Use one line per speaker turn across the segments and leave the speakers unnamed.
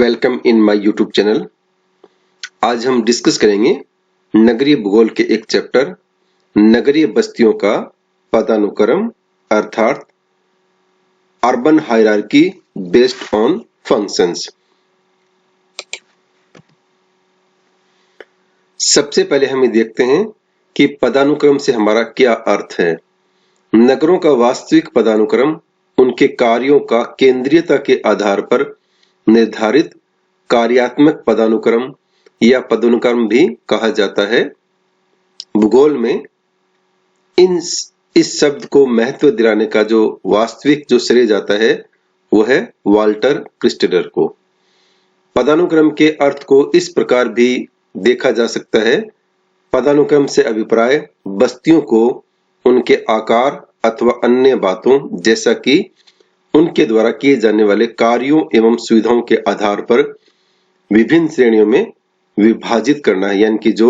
Welcome in my YouTube channel. आज हम discuss करेंगे नगरीय भूगोल के एक चैप्टर नगरीय बस्तियों का पदानुक्रम अर्थात urban hierarchy based on functions. सबसे पहले हम ये देखते हैं कि पदानुक्रम से हमारा क्या अर्थ है। नगरों का वास्तविक पदानुक्रम उनके कार्यों का केंद्रीयता के आधार पर निर्धारित कार्यात्मक पदानुक्रम या पदानुक्रम भी कहा जाता है। भूगोल में इस शब्द को महत्व दिलाने का जो वास्तविक श्रेय जाता है वो है वाल्टर क्रिस्टेडर को। पदानुक्रम के अर्थ को इस प्रकार भी देखा जा सकता है। पदानुक्रम से अभिप्राय बस्तियों को उनके आकार अथवा अन्य बातों जैसा कि उनके द्वारा किए जाने वाले कार्यों एवं सुविधाओं के आधार पर विभिन्न श्रेणियों में विभाजित करना है। यानी कि जो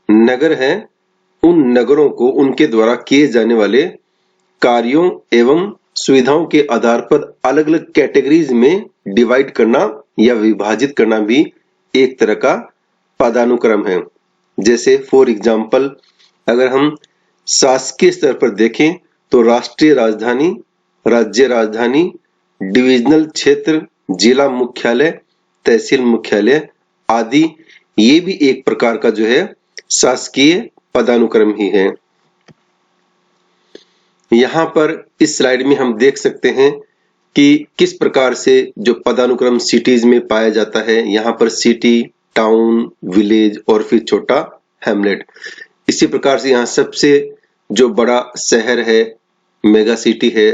नगर है उन नगरों को उनके द्वारा किए जाने वाले कार्यों एवं सुविधाओं के आधार पर अलग अलग कैटेगरीज में डिवाइड करना या विभाजित करना भी एक तरह का पदानुक्रम है। जैसे फॉर एग्जाम्पल अगर हम शासकीय स्तर पर देखें तो राष्ट्रीय राजधानी, राज्य राजधानी, डिविजनल क्षेत्र, जिला मुख्यालय, तहसील मुख्यालय आदि ये भी एक प्रकार का जो है शासकीय पदानुक्रम ही है। यहाँ पर इस स्लाइड में हम देख सकते हैं कि किस प्रकार से जो पदानुक्रम सिटीज में पाया जाता है। यहाँ पर सिटी, टाउन, विलेज और फिर छोटा हैमलेट। इसी प्रकार से यहाँ सबसे जो बड़ा शहर है, मेगा सिटी है,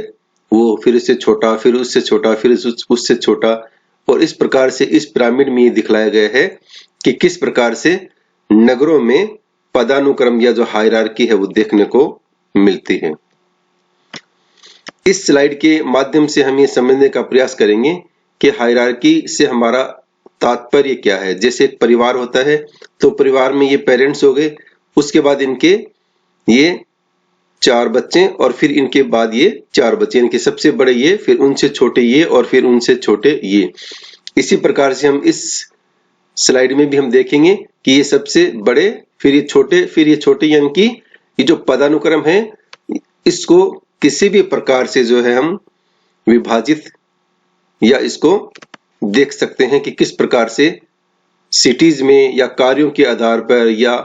वो फिर उससे छोटा, फिर उससे छोटा, फिर उससे छोटा, और इस प्रकार से इस पिरामिड में ये दिखलाया गया है कि किस प्रकार से नगरों में पदानुक्रम या जो हायरार्की है वो देखने को मिलती है। इस स्लाइड के माध्यम से हम ये समझने का प्रयास करेंगे कि हायरार्की से हमारा तात्पर्य क्या है। जैसे एक परिवार होता है तो परिवार में ये पेरेंट्स हो गए, उसके बाद इनके ये 4 बच्चे और फिर इनके बाद ये 4 बच्चे, यानी कि सबसे बड़े ये, फिर उनसे छोटे ये और फिर उनसे छोटे ये। इसी प्रकार से हम इस स्लाइड में भी हम देखेंगे कि ये सबसे बड़े, फिर ये छोटे, फिर ये छोटे, यानी कि ये जो पदानुक्रम है इसको किसी भी प्रकार से जो है हम विभाजित या इसको देख सकते हैं कि किस प्रकार से सिटीज में या कार्यों के आधार पर या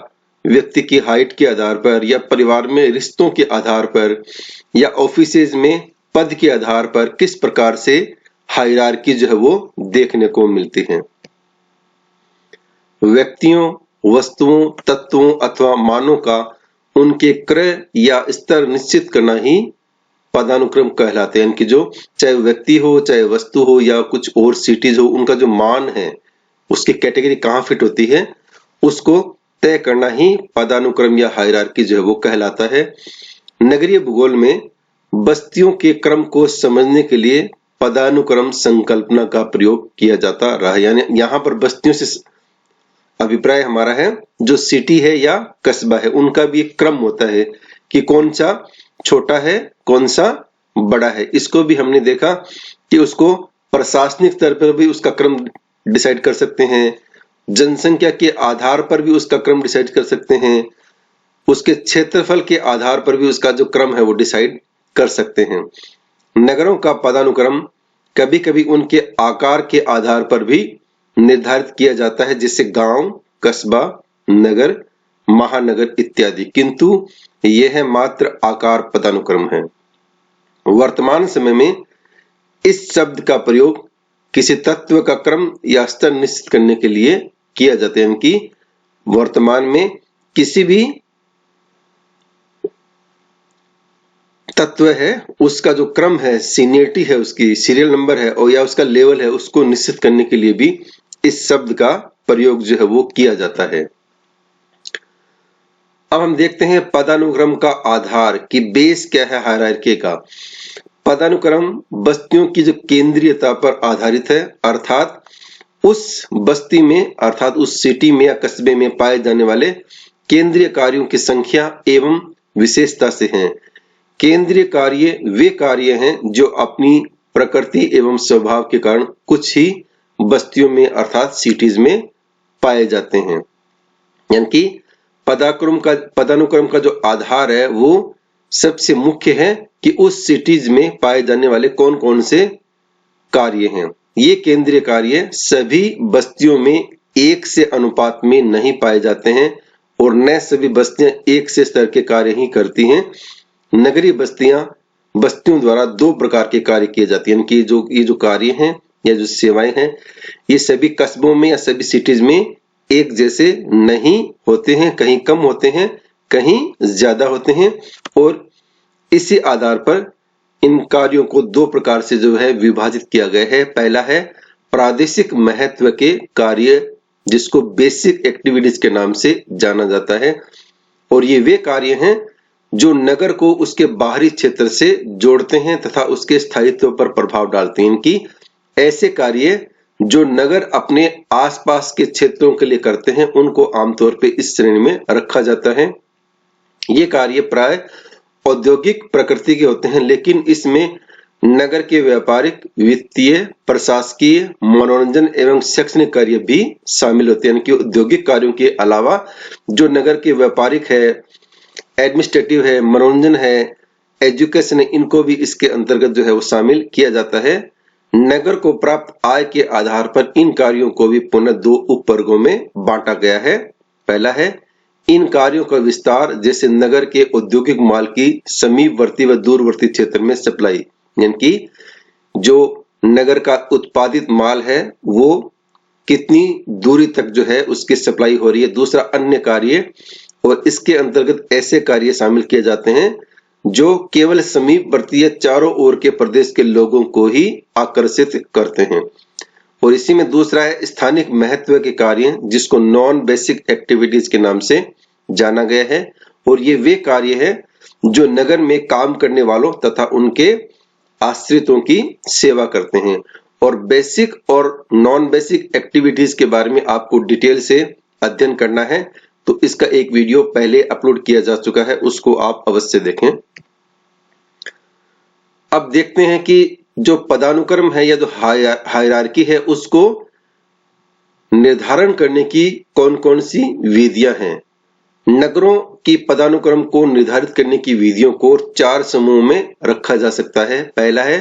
व्यक्ति की हाइट के आधार पर या परिवार में रिश्तों के आधार पर या ऑफिसेज में पद के आधार पर किस प्रकार से हायरार्की जो है वो देखने को मिलती है। व्यक्तियों, वस्तुओं, तत्वों अथवा मानों का उनके क्रय या स्तर निश्चित करना ही पदानुक्रम कहलाते हैं। कि जो चाहे व्यक्ति हो, चाहे वस्तु हो या कुछ और सिटीज हो, उनका जो मान है उसकी कैटेगरी कहाँ फिट होती है उसको तय करना ही पदानुक्रम या हायरार्की जो है वो कहलाता है। नगरीय भूगोल में बस्तियों के क्रम को समझने के लिए पदानुक्रम संकल्पना का प्रयोग किया जाता रहा। यानी यहाँ पर बस्तियों से अभिप्राय हमारा है जो सिटी है या कस्बा है, उनका भी एक क्रम होता है कि कौन सा छोटा है, कौन सा बड़ा है। इसको भी हमने देखा कि उसको प्रशासनिक स्तर पर भी उसका क्रम डिसाइड कर सकते हैं, जनसंख्या के आधार पर भी उसका क्रम डिसाइड कर सकते हैं, उसके क्षेत्रफल के आधार पर भी उसका जो क्रम है वो डिसाइड कर सकते हैं। नगरों का पदानुक्रम कभी कभी उनके आकार के आधार पर भी निर्धारित किया जाता है, जैसे गांव, कस्बा, नगर, महानगर इत्यादि, किंतु यह है मात्र आकार पदानुक्रम है। वर्तमान समय में इस शब्द का प्रयोग किसी तत्व का क्रम या स्तर निश्चित करने के लिए किया जाता है। कि वर्तमान में किसी भी तत्व है उसका जो क्रम है, सीनियरिटी है, उसकी सीरियल नंबर है और या उसका लेवल है, उसको निश्चित करने के लिए भी इस शब्द का प्रयोग जो है वो किया जाता है। अब हम देखते हैं पदानुक्रम का आधार कि बेस क्या है हायरार्की का। पदानुक्रम बस्तियों की जो केंद्रीयता पर आधारित है, अर्थात उस बस्ती में अर्थात उस सिटी में या कस्बे में पाए जाने वाले केंद्रीय कार्यों की संख्या एवं विशेषता से हैं। केंद्रीय कार्य वे कार्य हैं जो अपनी प्रकृति एवं स्वभाव के कारण कुछ ही बस्तियों में अर्थात सिटीज में पाए जाते हैं। यानी कि पदानुक्रम का जो आधार है वो सबसे मुख्य है कि उस सिटीज में पाए जाने वाले कौन कौन से कार्य हैं। ये केंद्रीय कार्य सभी बस्तियों में एक से अनुपात में नहीं पाए जाते हैं और न सभी बस्तियां एक से स्तर के कार्य ही करती हैं। नगरीय बस्तियों द्वारा दो प्रकार के कार्य किए जाते हैं। यानी कि ये जो कार्य हैं या जो सेवाएं हैं ये सभी कस्बों में या सभी सिटीज में एक जैसे नहीं होते हैं, कहीं कम होते हैं, कहीं ज्यादा होते हैं और इसी आधार पर इन कार्यों को दो प्रकार से जो है विभाजित किया गया है। पहला है प्रादेशिक महत्व के कार्य जिसको बेसिक एक्टिविटीज के नाम से जाना जाता है और ये वे कार्य हैं जो नगर को उसके बाहरी क्षेत्र से जोड़ते हैं तथा उसके स्थायित्व पर प्रभाव डालते हैं। इनकी ऐसे कार्य जो नगर अपने आसपास के क्षेत्रों के लिए करते हैं उनको आमतौर पे इस श्रेणी में रखा जाता है। ये कार्य प्राय औद्योगिक प्रकृति के होते हैं लेकिन इसमें नगर के व्यापारिक, वित्तीय, प्रशासकीय, मनोरंजन एवं शैक्षणिक कार्य भी शामिल होते हैं। यानी कि औद्योगिक कार्यों के अलावा जो नगर के व्यापारिक है, एडमिनिस्ट्रेटिव है, मनोरंजन है, एजुकेशन है, इनको भी इसके अंतर्गत जो है वो शामिल किया जाता है। नगर को प्राप्त आय के आधार पर इन कार्यों को भी पुनः दो उपवर्गों में बांटा गया है। पहला है इन कार्यों का विस्तार, जैसे नगर के औद्योगिक माल की समीपवर्ती व दूरवर्ती क्षेत्र में सप्लाई, यानी कि जो नगर का उत्पादित माल है वो कितनी दूरी तक जो है उसकी सप्लाई हो रही है। दूसरा अन्य कार्य, और इसके अंतर्गत ऐसे कार्य शामिल किए जाते हैं जो केवल समीपवर्ती चारों ओर के प्रदेश के लोगों को ही आकर्षित करते हैं। और इसी में दूसरा है स्थानिक महत्व के कार्य जिसको नॉन बेसिक एक्टिविटीज के नाम से जाना गया है और ये वे कार्य हैं जो नगर में काम करने वालों तथा उनके आश्रितों की सेवा करते हैं। और बेसिक और नॉन बेसिक एक्टिविटीज के बारे में आपको डिटेल से अध्ययन करना है तो इसका एक वीडियो पहले अपलोड किया जा चुका है, उसको आप अवश्य देखें। अब देखते हैं कि जो पदानुक्रम है या जो हायरार्की है उसको निर्धारण करने की कौन कौन सी विधियां हैं। नगरों की पदानुक्रम को निर्धारित करने की विधियों को चार समूह में रखा जा सकता है। पहला है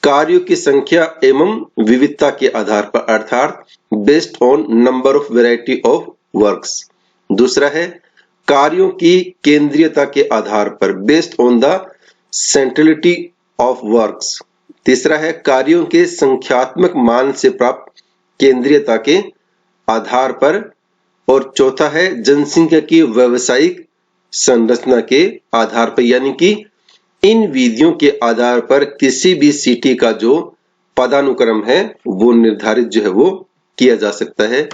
कार्यों की संख्या एवं विविधता के आधार पर अर्थात based on number of variety of works. दूसरा है कार्यों की केंद्रीयता के आधार पर based on the centrality of works. तीसरा है कार्यों के संख्यात्मक मान से प्राप्त केंद्रीयता के आधार पर। और चौथा है जनसंख्या की व्यावसायिक संरचना के आधार पर। यानी कि इन विधियों के आधार पर किसी भी सिटी का जो पदानुक्रम है वो निर्धारित जो है वो किया जा सकता है।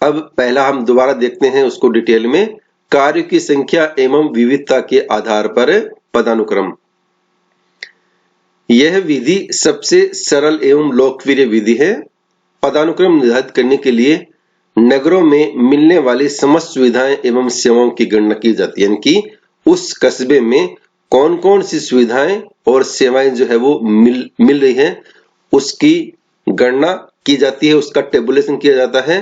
अब पहला हम दोबारा देखते हैं उसको डिटेल में। कार्य की संख्या एवं विविधता के आधार पर पदानुक्रम, यह विधि सबसे सरल एवं लोकप्रिय विधि है। पदानुक्रम निर्धारित करने के लिए नगरों में मिलने वाली समस्त सुविधाएं एवं सेवाओं की गणना की जाती है। यानी कि उस कस्बे में कौन कौन सी सुविधाएं और सेवाएं जो है वो मिल रही हैं उसकी गणना की जाती है, उसका टेबुलेशन किया जाता है।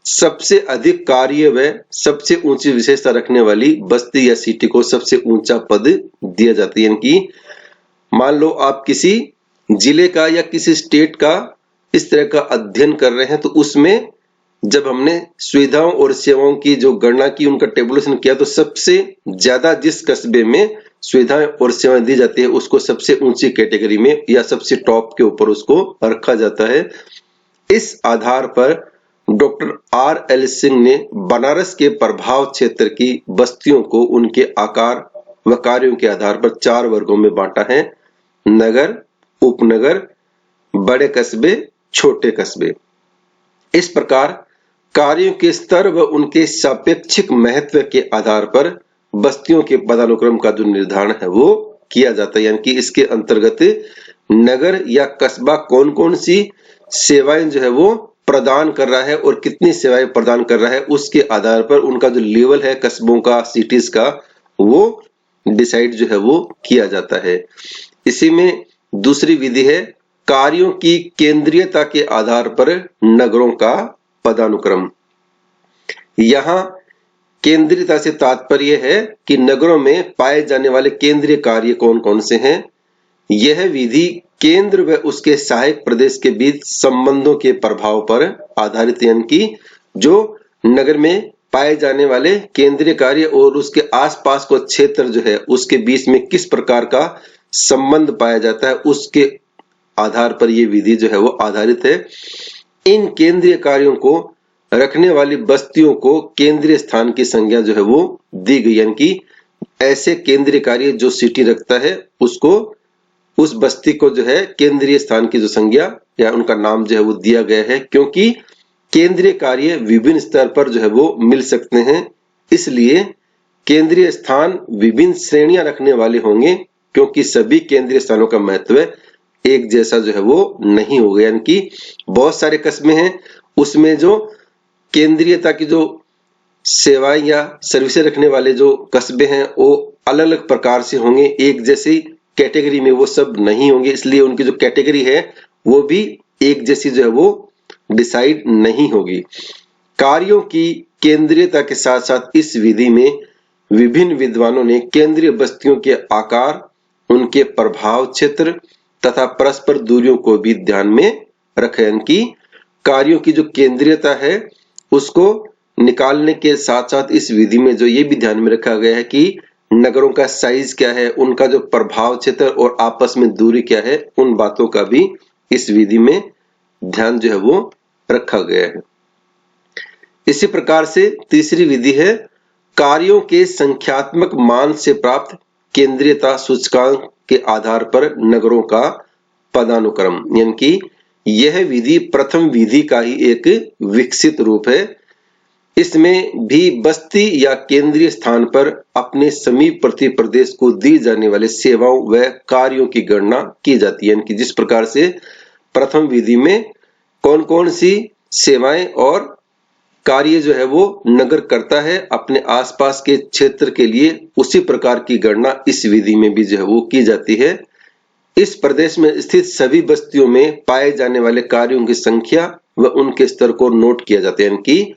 सबसे अधिक कार्य व सबसे ऊंची विशेषता रखने वाली बस्ती या सिटी को सबसे ऊंचा पद दिया जाता है। यानी कि मान लो आप किसी जिले का या किसी स्टेट का इस तरह का अध्ययन कर रहे हैं तो उसमें जब हमने सुविधाओं और सेवाओं की जो गणना की, उनका टेबुलेशन किया, तो सबसे ज्यादा जिस कस्बे में सुविधाएं और सेवाएं दी जाती है उसको सबसे ऊंची कैटेगरी में या सबसे टॉप के ऊपर उसको रखा जाता है। इस आधार पर डॉक्टर R.L. सिंह ने बनारस के प्रभाव क्षेत्र की बस्तियों को उनके आकार व कार्यों के आधार पर चार वर्गों में बांटा है: नगर, उपनगर, बड़े कस्बे, छोटे कस्बे। इस प्रकार कार्यों के स्तर व उनके सापेक्षिक महत्व के आधार पर बस्तियों के पदानुक्रम का जो निर्धारण है वो किया जाता है। यानी कि इसके अंतर्गत नगर या कस्बा कौन कौन सी सेवाएं जो है वो प्रदान कर रहा है और कितनी सेवाएं प्रदान कर रहा है उसके आधार पर उनका जो लेवल है कस्बों का, सिटीज का, वो डिसाइड जो है वो किया जाता है। इसी में दूसरी विधि है कार्यों की केंद्रीयता के आधार पर नगरों का पदानुक्रम। यहाँ केंद्रीयता से तात्पर्य है कि नगरों में पाए जाने वाले केंद्रीय कार्य कौन कौन से हैं। यह विधि केंद्र व उसके सहायक प्रदेश के बीच संबंधों के प्रभाव पर आधारित, यानी कि जो नगर में पाए जाने वाले केंद्रीय कार्य और उसके आसपास को क्षेत्र जो है उसके बीच में किस प्रकार का संबंध पाया जाता है, उसके आधार पर यह विधि जो है वो आधारित है। इन केंद्रीय कार्यों को रखने वाली बस्तियों को केंद्रीय स्थान की संज्ञा जो है वो दी गई, यानी कि ऐसे केंद्रीय कार्य जो सिटी रखता है उसको, उस बस्ती को जो है केंद्रीय स्थान की जो संज्ञा या उनका नाम जो है वो दिया गया है, क्योंकि केंद्रीय कार्य विभिन्न स्तर पर जो है वो मिल सकते हैं। इसलिए केंद्रीय स्थान विभिन्न श्रेणियां रखने वाले होंगे, क्योंकि सभी केंद्रीय स्थानों का महत्व एक जैसा जो है वो नहीं होगा। यानी कि बहुत सारे कस्बे हैं, उसमें जो केंद्रीयता की जो सेवाएं या सर्विसें रखने वाले जो कस्बे हैं वो अलग अलग प्रकार से होंगे, एक जैसी कैटेगरी में वो सब नहीं होंगे। इसलिए उनकी जो कैटेगरी है वो भी एक जैसी जो है वो डिसाइड नहीं होगी। कार्यों की केंद्रीयता के साथ साथ इस विधि में विभिन्न विद्वानों ने केंद्रीय बस्तियों के आकार, उनके प्रभाव क्षेत्र तथा परस्पर दूरियों को भी ध्यान में रखा। यानी कि कार्यों की जो केंद्रीयता है उसको निकालने के साथ साथ इस विधि में जो ये भी ध्यान में रखा गया है कि नगरों का साइज क्या है, उनका जो प्रभाव क्षेत्र और आपस में दूरी क्या है, उन बातों का भी इस विधि में ध्यान जो है वो रखा गया है। इसी प्रकार से तीसरी विधि है कार्यों के संख्यात्मक मान से प्राप्त केंद्रीयता सूचकांक के आधार पर नगरों का पदानुक्रम, यानी कि यह विधि प्रथम विधि का ही एक विकसित रूप है। इसमें भी बस्ती या केंद्रीय स्थान पर अपने समीपवर्ती प्रदेश को दी जाने वाले सेवाओं व कार्यों की गणना की जाती है। यानी कि जिस प्रकार से प्रथम विधि में कौन कौन सी सेवाएं और कार्य जो है वो नगर करता है अपने आसपास के क्षेत्र के लिए, उसी प्रकार की गणना इस विधि में भी जो है वो की जाती है। इस प्रदेश में स्थित सभी बस्तियों में पाए जाने वाले कार्यों की संख्या व उनके स्तर को नोट किया जाता है, यानी कि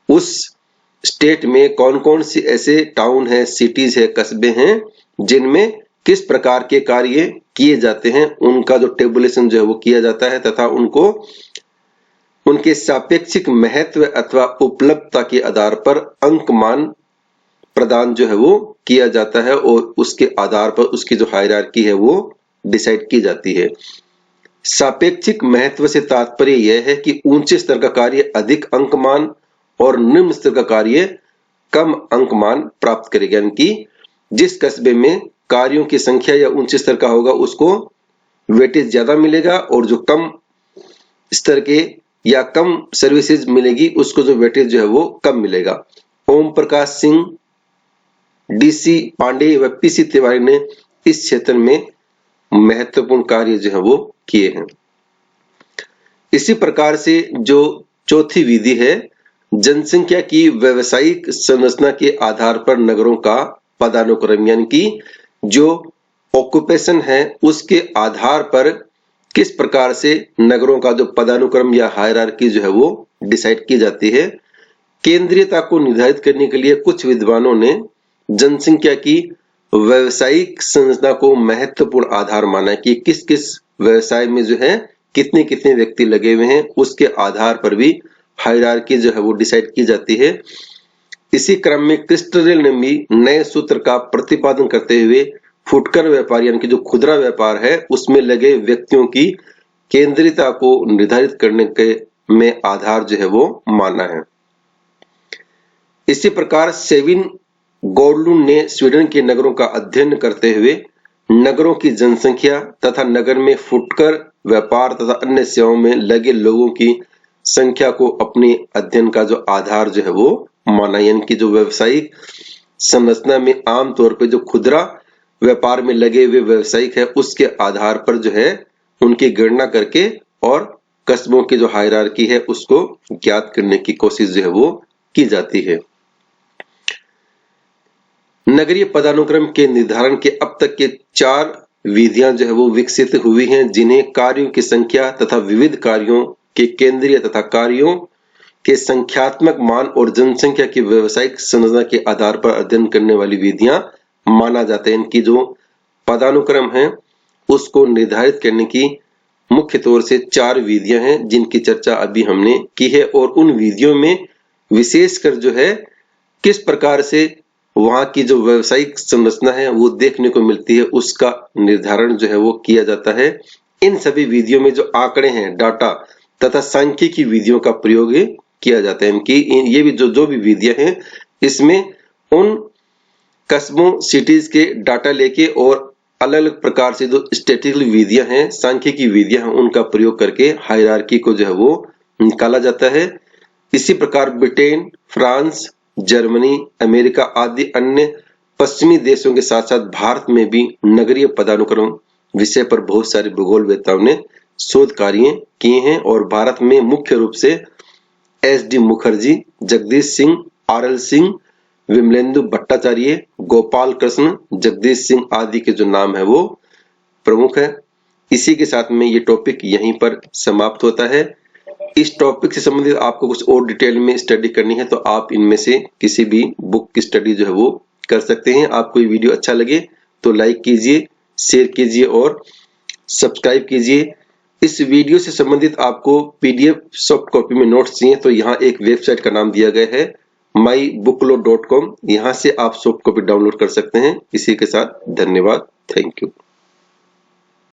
उस स्टेट में कौन कौन सी ऐसे टाउन है, सिटीज है, कस्बे हैं जिनमें किस प्रकार के कार्य किए जाते हैं, उनका जो टेबुलेशन जो है वो किया जाता है तथा उनको उनके सापेक्षिक महत्व अथवा उपलब्धता के आधार पर अंकमान प्रदान जो है वो किया जाता है और उसके आधार पर उसकी जो हायरार्की है वो डिसाइड की जाती है। सापेक्षिक महत्व से तात्पर्य यह है कि ऊंचे स्तर का कार्य अधिक अंकमान और निम्न स्तर का कार्य कम अंकमान प्राप्त करेगा, यानी कि जिस कस्बे में कार्यों की संख्या या ऊंचे स्तर का होगा उसको वेटेज ज्यादा मिलेगा और जो कम स्तर के या कम सर्विसेज मिलेगी उसको जो वेटेज जो है वो कम मिलेगा। ओम प्रकाश सिंह, डीसी पांडे व पीसी तिवारी ने इस क्षेत्र में महत्वपूर्ण कार्य जो है वो किए हैं। इसी प्रकार से जो चौथी विधि है जनसंख्या की व्यवसायिक संरचना के आधार पर नगरों का पदानुक्रम, यानी कि जो ऑक्यूपेशन है उसके आधार पर किस प्रकार से नगरों का जो पदानुक्रम या हायरार्की जो है वो डिसाइड की जाती है। केंद्रीयता को निर्धारित करने के लिए कुछ विद्वानों ने जनसंख्या की व्यवसायिक संरचना को महत्वपूर्ण आधार माना है कि किस किस व्यवसाय में जो है कितने कितने व्यक्ति लगे हुए हैं, उसके आधार पर भी हायरार्की जो है वो डिसाइड की जाती है। इसी क्रम में क्रिस्टरेल ने भी नए सूत्र का प्रतिपादन करते हुए फुटकर व्यापार यानी कि जो खुदरा व्यापार है उसमें लगे व्यक्तियों की केंद्रीयता को निर्धारित करने के में आधार जो है वो माना है। इसी प्रकार सेविन गॉर्डलुंड ने स्वीडन के नगरों का अध्ययन करते हुए नगरों की जनसंख्या तथा नगर में फुटकर व्यापार तथा अन्य सेवाओं में लगे लोगों की संख्या को अपने अध्ययन का जो आधार जो है वो माना, यानी कि जो व्यवसायिक संरचना में आमतौर पर जो खुदरा व्यापार में लगे हुए व्यवसायिक है उसके आधार पर जो है उनकी गणना करके और कस्बों की जो हायरार्की है उसको ज्ञात करने की कोशिश जो है वो की जाती है। नगरीय पदानुक्रम के निर्धारण के अब तक के 4 विधियां जो है वो विकसित हुई हैं, जिन्हें कार्यों की संख्या तथा विविध कार्यों के केंद्रीय तथा कार्यों के संख्यात्मक मान और जनसंख्या की व्यवसायिक संरचना के आधार पर अध्ययन करने वाली विधियां माना जाता है। इनकी जो पदानुक्रम है उसको निर्धारित करने की मुख्य तौर से 4 विधियां हैं, जिनकी चर्चा अभी हमने की है। और उन विधियों में विशेषकर जो है किस प्रकार से वहां की जो व्यवसायिक संरचना है वो देखने को मिलती है, उसका निर्धारण जो है वो किया जाता है। इन सभी विधियों में जो आंकड़े हैं, डाटा तथा सांख्यिकी विधियों का प्रयोग किया जाता है। इनकी ये भी जो भी विधियां हैं, इसमें उन कस्बों सिटीज के डाटा लेके और अलग अलग प्रकार से जो स्टैटिस्टिकल विधियां हैं, सांख्यिकी विधियां हैं, उनका प्रयोग करके हायरार्की को जो है वो निकाला जाता है। इसी प्रकार ब्रिटेन, फ्रांस, जर्मनी, अमेरिका आदि अन्य पश्चिमी देशों के साथ साथ भारत में भी नगरीय पदानुक्रम विषय पर बहुत सारे भूगोलवेत्ताओं ने शोध कार्य किए हैं। और भारत में मुख्य रूप से SD मुखर्जी, जगदीश सिंह, RL सिंह, विमलेंदु भट्टाचार्य, गोपाल कृष्ण, जगदीश सिंह आदि के जो नाम है वो प्रमुख है। इसी के साथ में ये टॉपिक यहीं पर समाप्त होता है। इस टॉपिक से संबंधित आपको कुछ और डिटेल में स्टडी करनी है तो आप इनमें से किसी भी बुक की स्टडी जो है वो कर सकते हैं। आपको ये वीडियो अच्छा लगे तो लाइक कीजिए, शेयर कीजिए और सब्सक्राइब कीजिए। इस वीडियो से संबंधित आपको PDF सॉफ्ट कॉपी में नोट्स चाहिए तो यहाँ एक वेबसाइट का नाम दिया गया है mybooklo.com, यहाँ से आप सॉफ्ट कॉपी डाउनलोड कर सकते हैं। इसी के साथ धन्यवाद, थैंक यू।